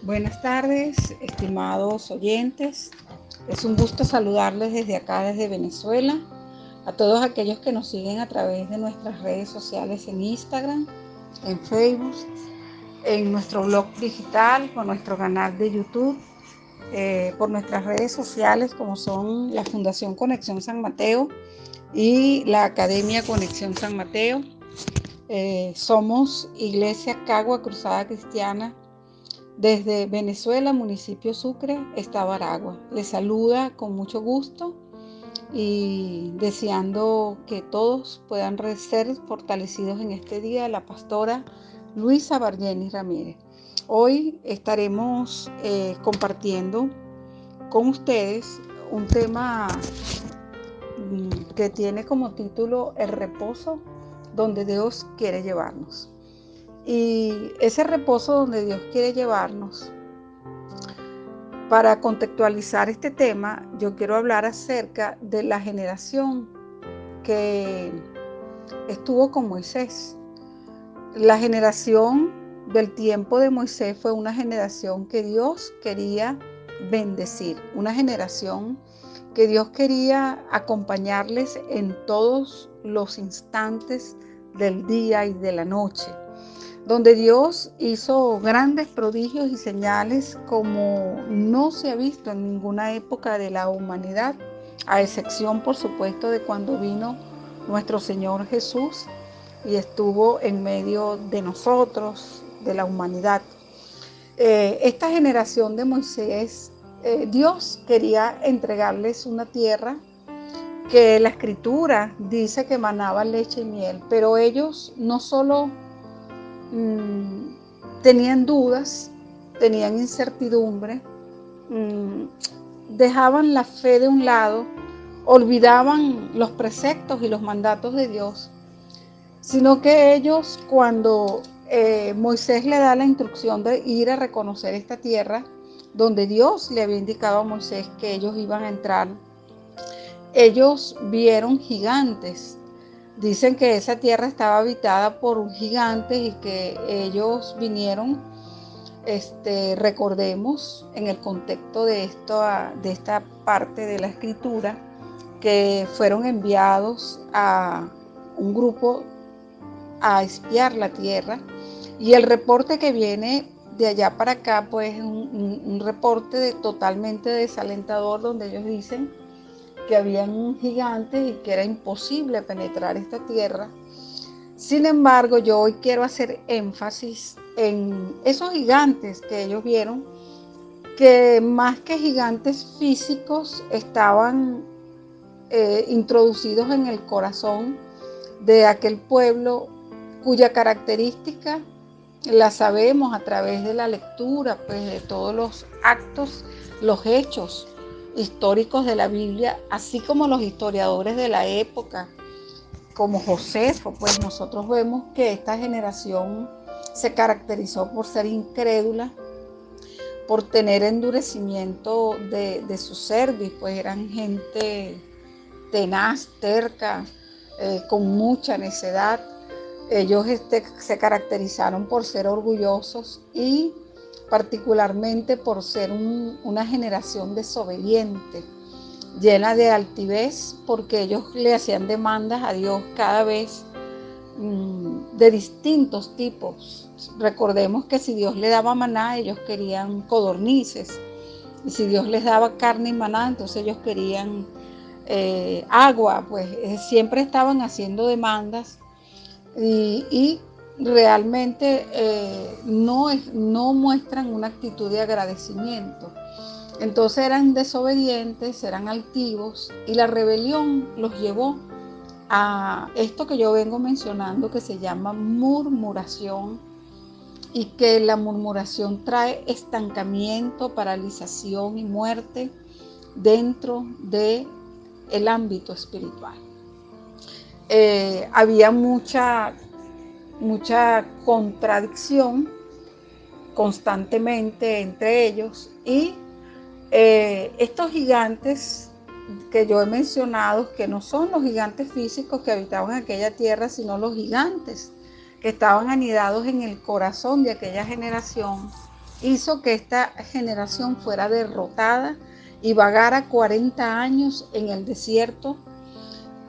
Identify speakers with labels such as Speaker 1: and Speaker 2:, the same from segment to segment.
Speaker 1: Buenas tardes, estimados oyentes. Es un gusto saludarles desde acá, desde Venezuela, a todos aquellos que nos siguen a través de nuestras redes sociales en Instagram, en Facebook, en nuestro blog digital, por nuestro canal de YouTube, por nuestras redes sociales como son la Fundación Conexión San Mateo y la Academia Conexión San Mateo. Somos Iglesia Cagua Cruzada Cristiana desde Venezuela, municipio Sucre, estado Aragua. Les saluda con mucho gusto y deseando que todos puedan ser fortalecidos en este día, la pastora Luisa Bargeni Ramírez. Hoy estaremos compartiendo con ustedes un tema que tiene como título El reposo donde Dios quiere llevarnos. Y ese reposo donde Dios quiere llevarnos, para contextualizar este tema, yo quiero hablar acerca de la generación que estuvo con Moisés. La generación del tiempo de Moisés fue una generación que Dios quería bendecir, una generación que Dios quería acompañarles en todos los instantes del día y de la noche, donde Dios hizo grandes prodigios y señales como no se ha visto en ninguna época de la humanidad, a excepción, por supuesto, de cuando vino nuestro Señor Jesús y estuvo en medio de nosotros, de la humanidad. Esta generación de Moisés, Dios quería entregarles una tierra que la Escritura dice que manaba leche y miel, pero ellos no solo tenían dudas, tenían incertidumbre, dejaban la fe de un lado, olvidaban los preceptos y los mandatos de Dios, sino que ellos cuando Moisés le da la instrucción de ir a reconocer esta tierra, donde Dios le había indicado a Moisés que ellos iban a entrar, ellos vieron gigantes. Dicen que esa tierra estaba habitada por gigantes y que ellos vinieron, recordemos en el contexto de esta parte de la escritura, que fueron enviados a un grupo a espiar la tierra, y el reporte que viene de allá para acá pues es un reporte totalmente desalentador, donde ellos dicen que habían gigantes y que era imposible penetrar esta tierra. Sin embargo, yo hoy quiero hacer énfasis en esos gigantes que ellos vieron, que más que gigantes físicos estaban introducidos en el corazón de aquel pueblo, cuya característica la sabemos a través de la lectura, pues, de todos los actos, los hechos históricos de la Biblia, así como los historiadores de la época, como Josefo. Pues nosotros vemos que esta generación se caracterizó por ser incrédula, por tener endurecimiento de su cerviz, pues eran gente tenaz, terca, con mucha necedad. Ellos se caracterizaron por ser orgullosos y particularmente por ser una generación desobediente, llena de altivez, porque ellos le hacían demandas a Dios cada vez de distintos tipos. Recordemos que si Dios le daba maná, ellos querían codornices, y si Dios les daba carne y maná, entonces ellos querían agua. Pues siempre estaban haciendo demandas y realmente no muestran una actitud de agradecimiento. Entonces eran desobedientes, eran altivos, y la rebelión los llevó a esto que yo vengo mencionando, que se llama murmuración, y que la murmuración trae estancamiento, paralización y muerte dentro del ámbito espiritual. Había mucha contradicción constantemente entre ellos, y estos gigantes que yo he mencionado, que no son los gigantes físicos que habitaban aquella tierra, sino los gigantes que estaban anidados en el corazón de aquella generación, hizo que esta generación fuera derrotada y vagara 40 años en el desierto,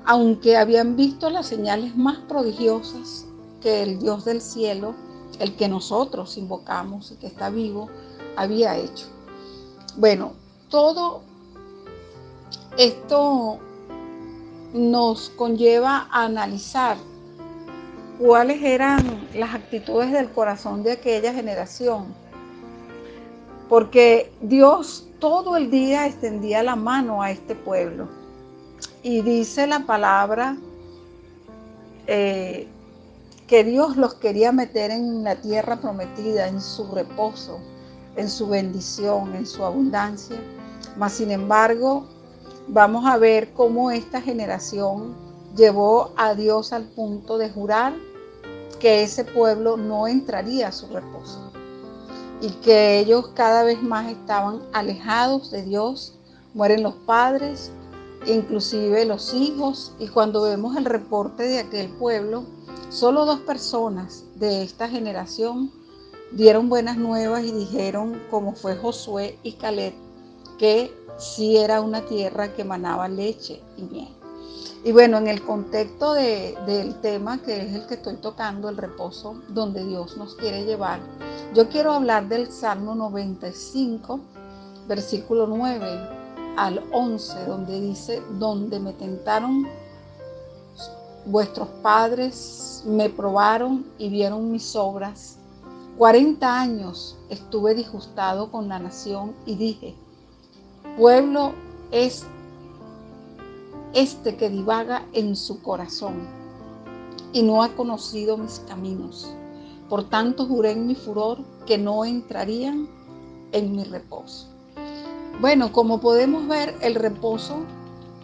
Speaker 1: aunque habían visto las señales más prodigiosas que el Dios del cielo, el que nosotros invocamos y que está vivo, había hecho. Bueno, todo esto nos conlleva a analizar cuáles eran las actitudes del corazón de aquella generación, porque Dios todo el día extendía la mano a este pueblo. Y dice la palabra que Dios los quería meter en la tierra prometida, en su reposo, en su bendición, en su abundancia. Mas, sin embargo, vamos a ver cómo esta generación llevó a Dios al punto de jurar que ese pueblo no entraría a su reposo y que ellos cada vez más estaban alejados de Dios. Mueren los padres, inclusive los hijos, y cuando vemos el reporte de aquel pueblo, solo 2 personas de esta generación dieron buenas nuevas y dijeron, como fue Josué y Caleb, que sí era una tierra que manaba leche y miel. Y bueno, en el contexto del tema que es el que estoy tocando, el reposo donde Dios nos quiere llevar, yo quiero hablar del Salmo 95, versículo 9 al 11, donde dice, donde me tentaron vuestros padres, me probaron y vieron mis obras. 40 años estuve disgustado con la nación y dije, pueblo es este que divaga en su corazón y no ha conocido mis caminos. Por tanto juré en mi furor que no entrarían en mi reposo. Bueno, como podemos ver, el reposo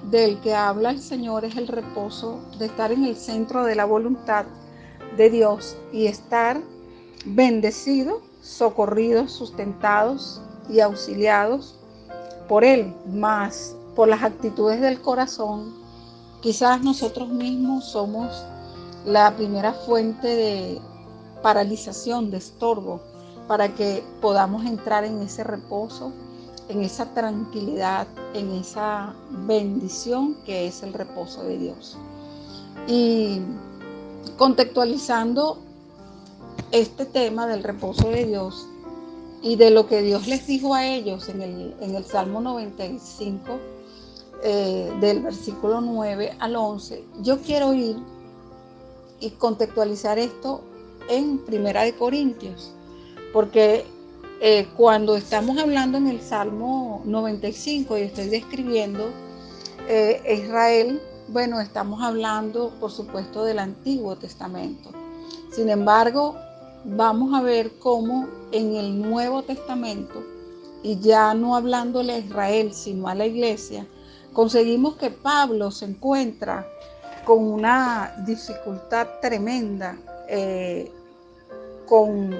Speaker 1: del que habla el Señor es el reposo de estar en el centro de la voluntad de Dios y estar bendecidos, socorridos, sustentados y auxiliados por Él, más por las actitudes del corazón. Quizás nosotros mismos somos la primera fuente de paralización, de estorbo, para que podamos entrar en ese reposo, en esa tranquilidad, en esa bendición que es el reposo de Dios. Y contextualizando este tema del reposo de Dios y de lo que Dios les dijo a ellos en el Salmo 95, del versículo 9 al 11, yo quiero ir y contextualizar esto en Primera de Corintios, porque cuando estamos hablando en el Salmo 95 y estoy describiendo Israel, bueno, estamos hablando, por supuesto, del Antiguo Testamento. Sin embargo, vamos a ver cómo en el Nuevo Testamento, y ya no hablándole a Israel, sino a la iglesia, conseguimos que Pablo se encuentra con una dificultad tremenda con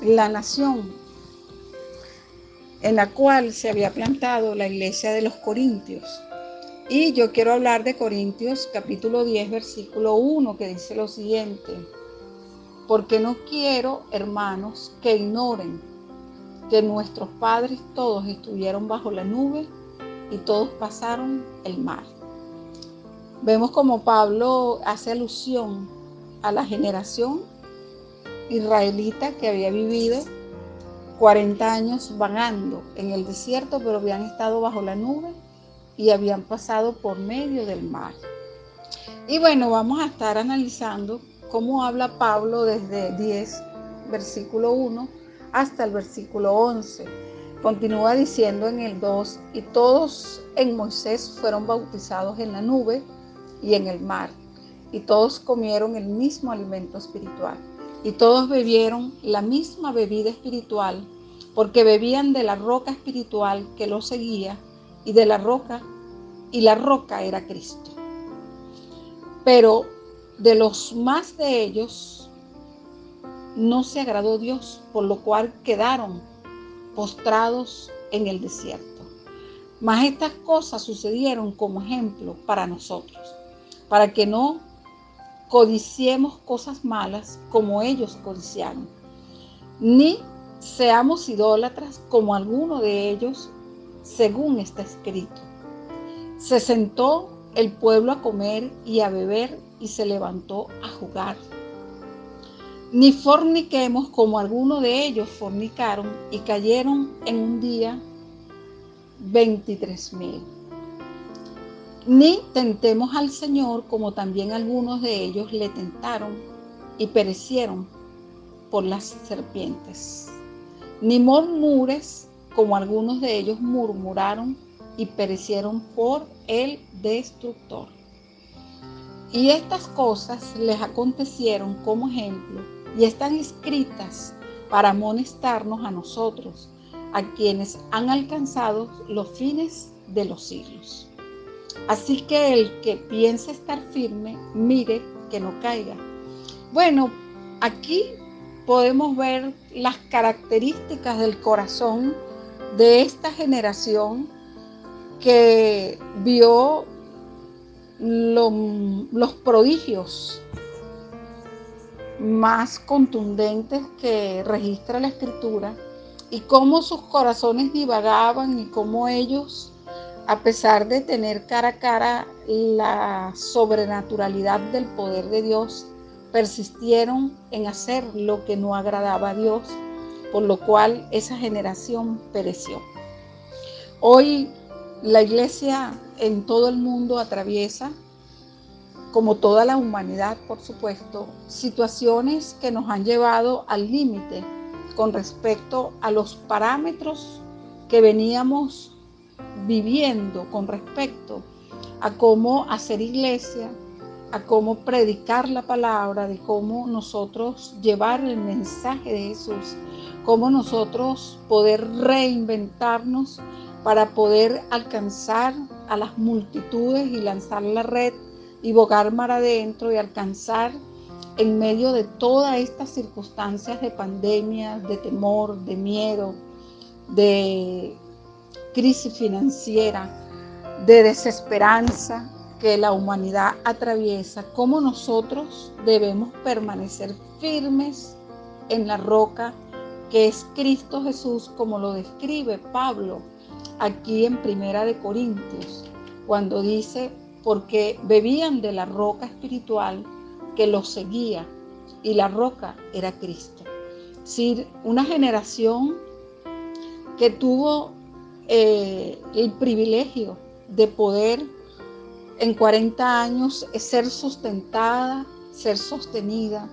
Speaker 1: la nación en la cual se había plantado la iglesia de los Corintios. Y yo quiero hablar de Corintios capítulo 10, versículo 1, que dice lo siguiente: porque no quiero, hermanos, que ignoren que nuestros padres todos estuvieron bajo la nube y todos pasaron el mar. Vemos como Pablo hace alusión a la generación israelita que había vivido 40 años vagando en el desierto, pero habían estado bajo la nube y habían pasado por medio del mar. Y bueno, vamos a estar analizando cómo habla Pablo desde 10, versículo 1, hasta el versículo 11. Continúa diciendo en el 2, y todos en Moisés fueron bautizados en la nube y en el mar, y todos comieron el mismo alimento espiritual, y todos bebieron la misma bebida espiritual, porque bebían de la roca espiritual que los seguía, y la roca era Cristo. Pero de los más de ellos no se agradó Dios, por lo cual quedaron postrados en el desierto. Mas estas cosas sucedieron como ejemplo para nosotros, para que no codiciemos cosas malas como ellos codiciaron. ni seamos idólatras como alguno de ellos, según está escrito. Se sentó el pueblo a comer y a beber y se levantó a jugar. Ni forniquemos como algunos de ellos fornicaron y cayeron en un día 23,000. Ni tentemos al Señor como también algunos de ellos le tentaron y perecieron por las serpientes. Ni murmures como algunos de ellos murmuraron y perecieron por el destructor. Y estas cosas les acontecieron como ejemplo y están escritas para amonestarnos a nosotros, a quienes han alcanzado los fines de los siglos. Así que el que piense estar firme, mire que no caiga. Bueno, aquí podemos ver las características del corazón de esta generación que vio los prodigios más contundentes que registra la Escritura y cómo sus corazones divagaban y cómo ellos, a pesar de tener cara a cara la sobrenaturalidad del poder de Dios, persistieron en hacer lo que no agradaba a Dios, por lo cual esa generación pereció. Hoy la iglesia en todo el mundo atraviesa, como toda la humanidad, por supuesto, situaciones que nos han llevado al límite con respecto a los parámetros que veníamos viviendo con respecto a cómo hacer iglesia, a cómo predicar la palabra, de cómo nosotros llevar el mensaje de Jesús, cómo nosotros poder reinventarnos para poder alcanzar a las multitudes y lanzar la red y bogar mar adentro y alcanzar en medio de todas estas circunstancias de pandemia, de temor, de miedo, de crisis financiera, de desesperanza que la humanidad atraviesa, cómo nosotros debemos permanecer firmes en la roca que es Cristo Jesús, como lo describe Pablo aquí en Primera de Corintios, cuando dice, porque bebían de la roca espiritual que los seguía, y la roca era Cristo. Es decir, una generación que tuvo el privilegio de poder en 40 años ser sustentada, ser sostenida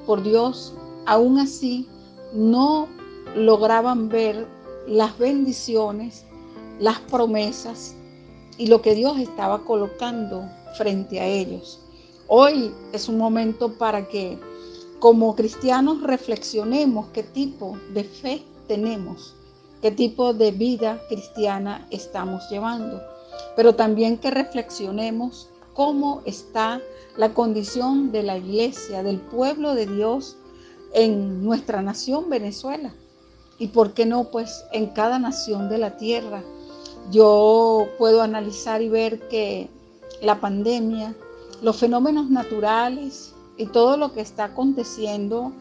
Speaker 1: por Dios. Aún así no lograban ver las bendiciones, las promesas y lo que Dios estaba colocando frente a ellos. Hoy es un momento para que como cristianos reflexionemos qué tipo de fe tenemos, qué tipo de vida cristiana estamos llevando, pero también que reflexionemos cómo está la condición de la iglesia, del pueblo de Dios en nuestra nación Venezuela y por qué no pues en cada nación de la tierra. Yo puedo analizar y ver que la pandemia, los fenómenos naturales y todo lo que está aconteciendo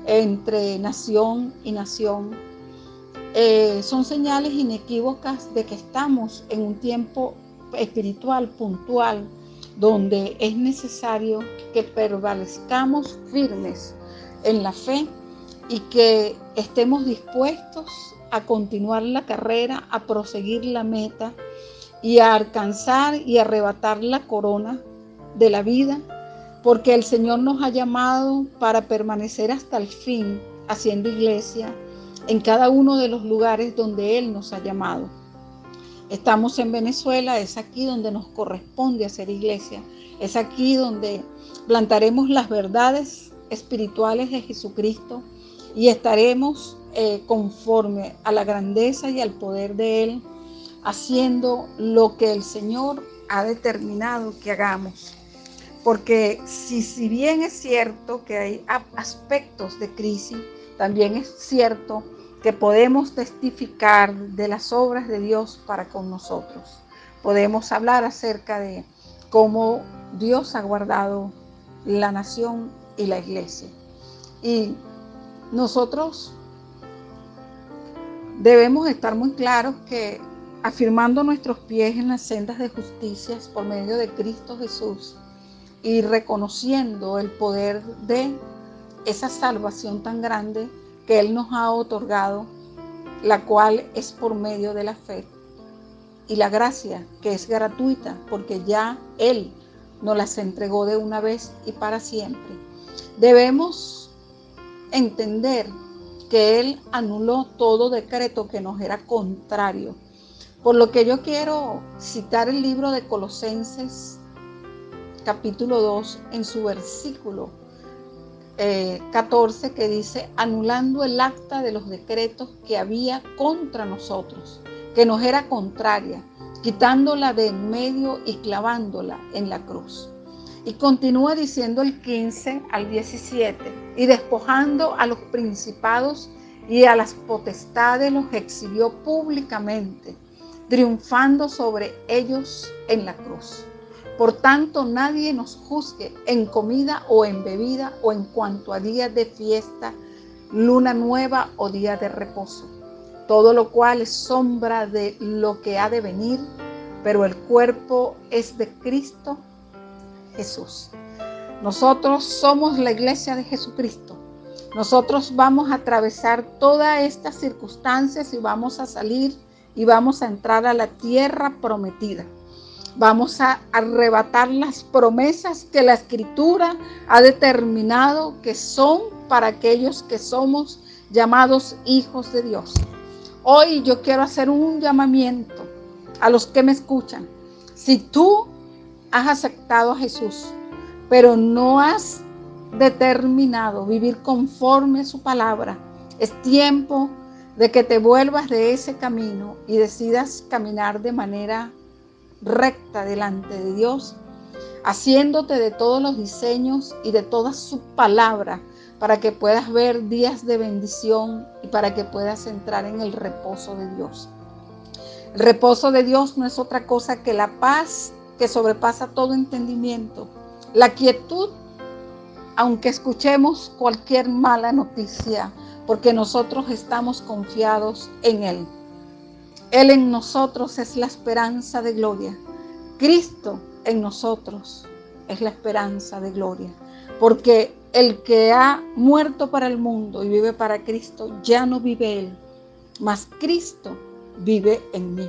Speaker 1: entre nación y nación son señales inequívocas de que estamos en un tiempo espiritual puntual donde es necesario que prevalezcamos firmes en la fe y que estemos dispuestos a continuar la carrera, a proseguir la meta y a alcanzar y arrebatar la corona de la vida, porque el Señor nos ha llamado para permanecer hasta el fin haciendo iglesia en cada uno de los lugares donde Él nos ha llamado. Estamos en Venezuela, es aquí donde nos corresponde hacer iglesia, es aquí donde plantaremos las verdades espirituales de Jesucristo y estaremos conforme a la grandeza y al poder de Él, haciendo lo que el Señor ha determinado que hagamos. Porque si bien es cierto que hay aspectos de crisis, también es cierto que podemos testificar de las obras de Dios para con nosotros. Podemos hablar acerca de cómo Dios ha guardado la nación y la iglesia. Y nosotros debemos estar muy claros que afirmando nuestros pies en las sendas de justicia por medio de Cristo Jesús y reconociendo el poder de esa salvación tan grande que Él nos ha otorgado, la cual es por medio de la fe, y la gracia, que es gratuita, porque ya Él nos las entregó de una vez y para siempre. Debemos entender que Él anuló todo decreto que nos era contrario. Por lo que yo quiero citar el libro de Colosenses, capítulo 2, en su versículo 14, que dice: anulando el acta de los decretos que había contra nosotros, que nos era contraria, quitándola de en medio y clavándola en la cruz. Y continúa diciendo el 15 al 17, y despojando a los principados y a las potestades los exhibió públicamente, triunfando sobre ellos en la cruz. Por tanto, nadie nos juzgue en comida o en bebida o en cuanto a días de fiesta, luna nueva o día de reposo, todo lo cual es sombra de lo que ha de venir, pero el cuerpo es de Cristo Jesús. Nosotros somos la iglesia de Jesucristo. Nosotros vamos a atravesar todas estas circunstancias y vamos a salir y vamos a entrar a la tierra prometida. Vamos a arrebatar las promesas que la Escritura ha determinado que son para aquellos que somos llamados hijos de Dios. Hoy yo quiero hacer un llamamiento a los que me escuchan. Si tú has aceptado a Jesús, pero no has determinado vivir conforme a su palabra, es tiempo de que te vuelvas de ese camino y decidas caminar de manera recta delante de Dios, haciéndote de todos los diseños y de toda su palabra para que puedas ver días de bendición y para que puedas entrar en el reposo de Dios. El reposo de Dios no es otra cosa que la paz que sobrepasa todo entendimiento, la quietud, aunque escuchemos cualquier mala noticia, porque nosotros estamos confiados en Él. Él en nosotros es la esperanza de gloria. Cristo en nosotros es la esperanza de gloria. Porque el que ha muerto para el mundo y vive para Cristo, ya no vive Él, mas Cristo vive en mí.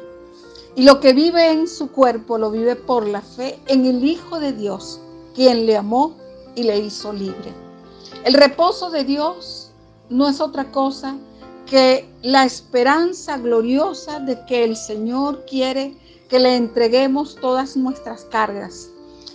Speaker 1: Y lo que vive en su cuerpo lo vive por la fe en el Hijo de Dios, quien le amó y le hizo libre. El reposo de Dios no es otra cosa que la esperanza gloriosa de que el Señor quiere que le entreguemos todas nuestras cargas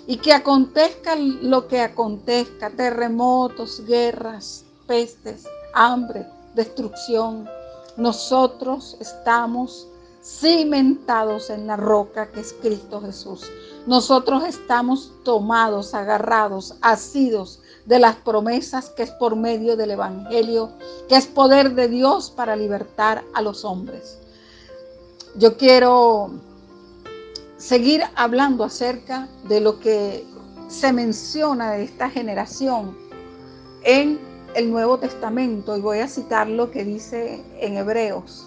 Speaker 1: y que acontezca lo que acontezca, terremotos, guerras, pestes, hambre, destrucción, nosotros estamos cimentados en la roca que es Cristo Jesús. Nosotros estamos tomados, agarrados, asidos de las promesas que es por medio del Evangelio, que es poder de Dios para libertar a los hombres. Yo quiero seguir hablando acerca de lo que se menciona de esta generación en el Nuevo Testamento, y voy a citar lo que dice en Hebreos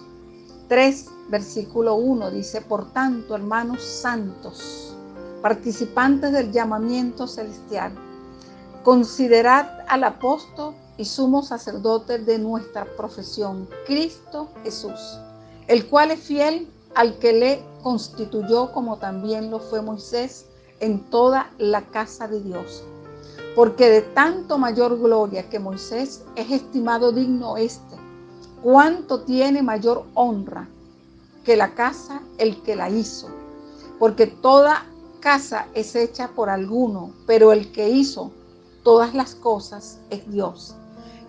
Speaker 1: 3, versículo 1, dice: por tanto, hermanos santos, participantes del llamamiento celestial, considerad al apóstol y sumo sacerdote de nuestra profesión, Cristo Jesús, el cual es fiel al que le constituyó, como también lo fue Moisés, en toda la casa de Dios. Porque de tanto mayor gloria que Moisés es estimado digno este, cuánto tiene mayor honra que la casa el que la hizo. Porque toda casa es hecha por alguno, pero el que hizo todas las cosas es Dios.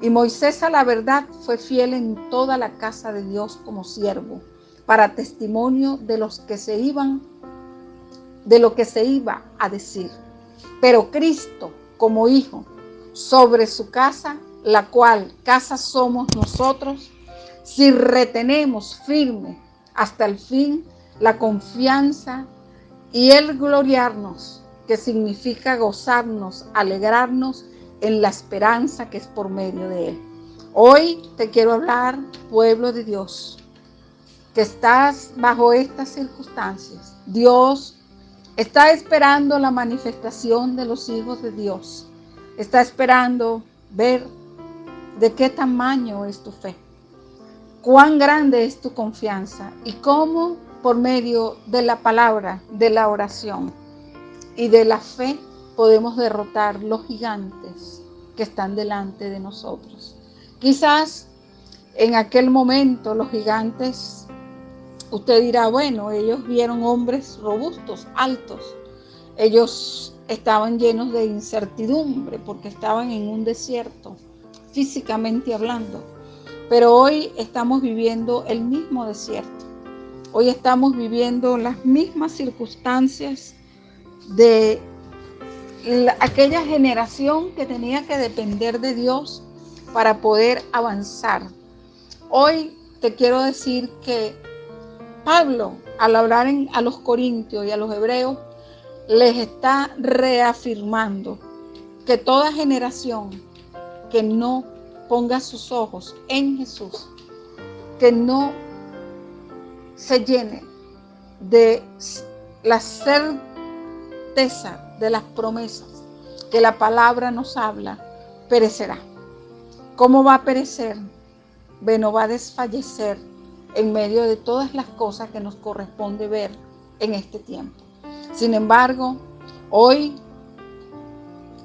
Speaker 1: Y Moisés, a la verdad, fue fiel en toda la casa de Dios como siervo, para testimonio de lo que se iba a decir. Pero Cristo, como hijo, sobre su casa, la cual casa somos nosotros, si retenemos firme hasta el fin la confianza y el gloriarnos, que significa gozarnos, alegrarnos en la esperanza que es por medio de Él. Hoy te quiero hablar, pueblo de Dios, que estás bajo estas circunstancias. Dios está esperando la manifestación de los hijos de Dios. Está esperando ver de qué tamaño es tu fe, cuán grande es tu confianza y cómo por medio de la palabra, de la oración y de la fe podemos derrotar los gigantes que están delante de nosotros. Quizás en aquel momento los gigantes, usted dirá, bueno, ellos vieron hombres robustos, altos. Ellos estaban llenos de incertidumbre porque estaban en un desierto, físicamente hablando. Pero hoy estamos viviendo el mismo desierto. Hoy estamos viviendo las mismas circunstancias de aquella generación que tenía que depender de Dios para poder avanzar. Hoy te quiero decir que Pablo, al hablar a los corintios y a los hebreos, les está reafirmando que toda generación que no ponga sus ojos en Jesús, que no se llene de la certeza de las promesas que la palabra nos habla, perecerá. ¿Cómo va a perecer? Bueno, va a desfallecer en medio de todas las cosas que nos corresponde ver en este tiempo. Sin embargo, hoy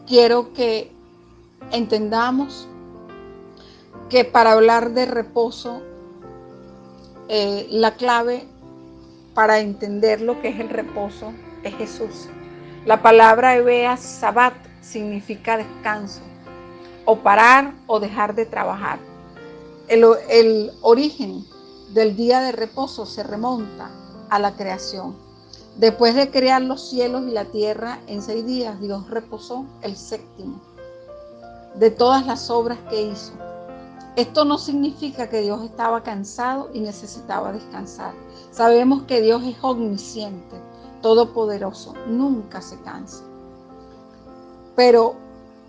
Speaker 1: quiero que entendamos que para hablar de reposo, la clave para entender lo que es el reposo es Jesús. La palabra hebrea Sabbat significa descanso, o parar o dejar de trabajar. El origen del día de reposo se remonta a la creación. Después de crear los cielos y la tierra en 6 días, Dios reposó el séptimo de todas las obras que hizo. Esto no significa que Dios estaba cansado y necesitaba descansar. Sabemos que Dios es omnisciente, todopoderoso, nunca se cansa. Pero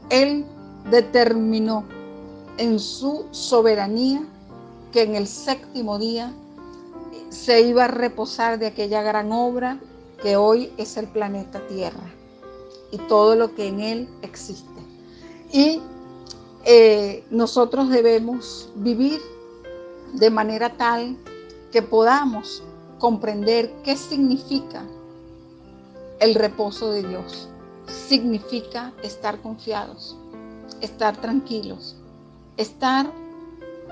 Speaker 1: Él determinó en su soberanía que en el séptimo día se iba a reposar de aquella gran obra que hoy es el planeta Tierra y todo lo que en él existe. Y nosotros debemos vivir de manera tal que podamos comprender qué significa el reposo de Dios. Significa estar confiados, estar tranquilos, estar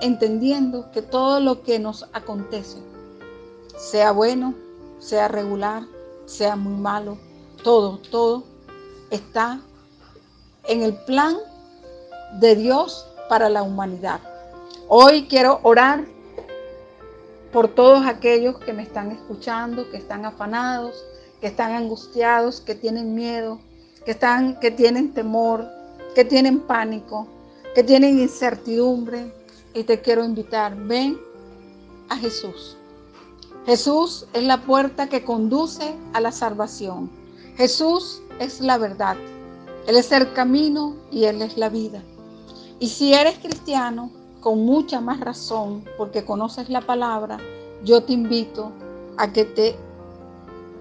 Speaker 1: entendiendo que todo lo que nos acontece, sea bueno, sea regular, sea muy malo, todo está en el plan de Dios para la humanidad. Hoy quiero orar por todos aquellos que me están escuchando, que están afanados, que están angustiados, que tienen miedo, que tienen temor, que tienen pánico, que tienen incertidumbre. Y te quiero invitar, ven a Jesús. Jesús es la puerta que conduce a la salvación. Jesús es la verdad. Él es el camino y Él es la vida. Y si eres cristiano, con mucha más razón, porque conoces la palabra, yo te invito a que te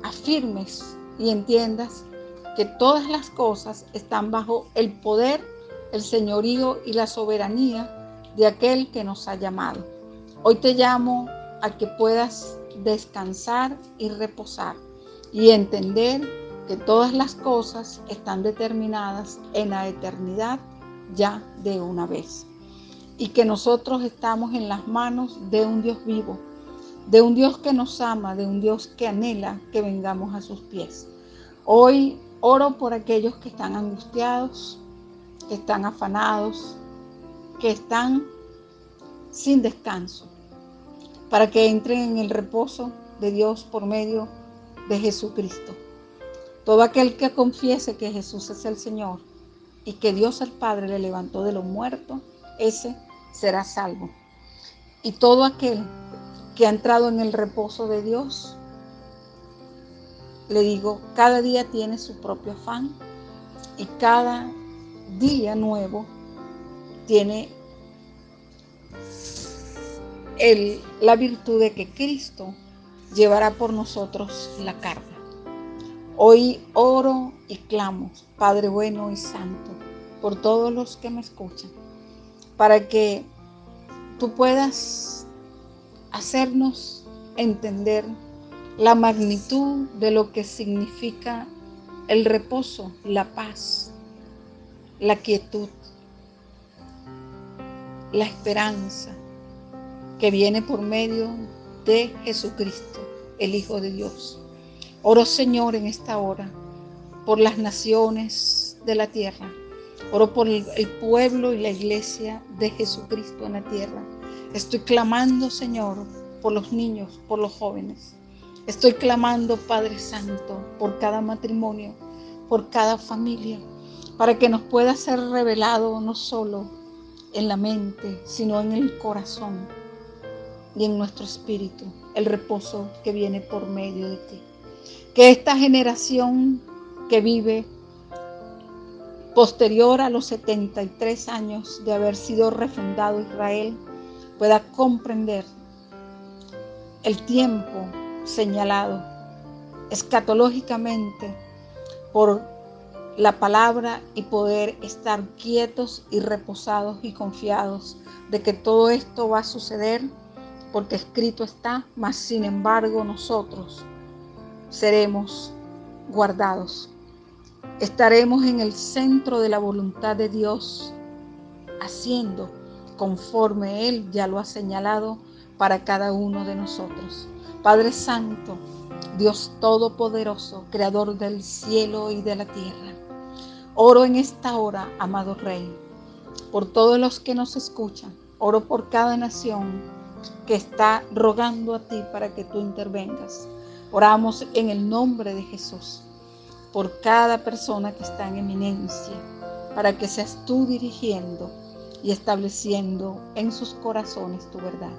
Speaker 1: afirmes y entiendas que todas las cosas están bajo el poder, el señorío y la soberanía de aquel que nos ha llamado. Hoy te llamo a que puedas descansar y reposar y entender que todas las cosas están determinadas en la eternidad ya de una vez. Y que nosotros estamos en las manos de un Dios vivo, de un Dios que nos ama, de un Dios que anhela que vengamos a sus pies. Hoy oro por aquellos que están angustiados, que están afanados, que están sin descanso, para que entren en el reposo de Dios por medio de Jesucristo. Todo aquel que confiese que Jesús es el Señor y que Dios el Padre le levantó de los muertos, ese será salvo. Y todo aquel que ha entrado en el reposo de Dios, le digo, cada día tiene su propio afán y cada día nuevo tiene la virtud de que Cristo llevará por nosotros la carga. Hoy oro y clamo, Padre bueno y santo, por todos los que me escuchan, para que tú puedas hacernos entender la magnitud de lo que significa el reposo, la paz, la quietud, la esperanza que viene por medio de Jesucristo, el Hijo de Dios. Oro, Señor, en esta hora por las naciones de la tierra. Oro por el pueblo y la iglesia de Jesucristo en la tierra. Estoy clamando, Señor, por los niños, por los jóvenes. Estoy clamando, Padre Santo, por cada matrimonio, por cada familia, para que nos pueda ser revelado no solo en la mente, sino en el corazón y en nuestro espíritu, el reposo que viene por medio de ti. Que esta generación que vive posterior a los 73 años de haber sido refundado Israel pueda comprender el tiempo señalado escatológicamente por la palabra y poder estar quietos y reposados y confiados de que todo esto va a suceder porque escrito está, mas sin embargo nosotros seremos guardados. Estaremos en el centro de la voluntad de Dios, haciendo conforme Él ya lo ha señalado para cada uno de nosotros. Padre Santo, Dios Todopoderoso, Creador del cielo y de la tierra, oro en esta hora, amado Rey, por todos los que nos escuchan. Oro por cada nación que está rogando a ti para que tú intervengas. Oramos en el nombre de Jesús por cada persona que está en eminencia, para que seas tú dirigiendo y estableciendo en sus corazones tu verdad.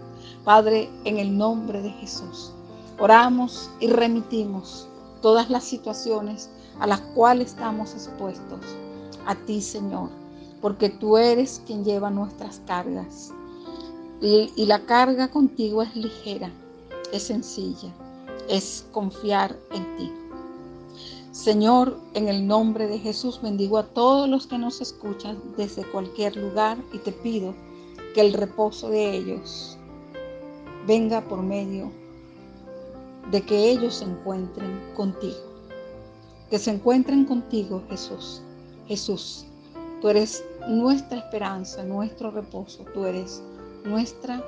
Speaker 1: Padre, en el nombre de Jesús, oramos y remitimos todas las situaciones a las cuales estamos expuestos a ti, Señor, porque tú eres quien lleva nuestras cargas. Y la carga contigo es ligera, es sencilla, es confiar en ti. Señor, en el nombre de Jesús, bendigo a todos los que nos escuchan desde cualquier lugar y te pido que el reposo de ellos venga por medio de que ellos se encuentren contigo. Que se encuentren contigo, Jesús. Jesús, tú eres nuestra esperanza, nuestro reposo, tú eres nuestro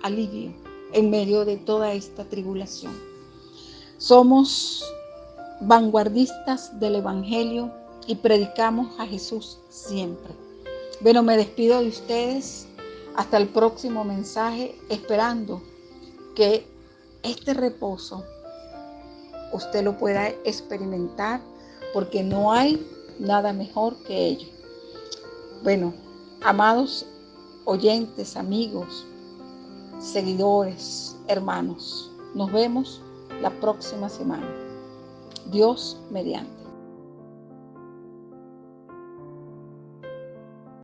Speaker 1: alivio en medio de toda esta tribulación. Somos vanguardistas del Evangelio y predicamos a Jesús siempre. Bueno, me despido de ustedes hasta el próximo mensaje, esperando que este reposo usted lo pueda experimentar, porque no hay nada mejor que ello. Bueno, amados oyentes, amigos, seguidores, hermanos, nos vemos la próxima semana. Dios mediante.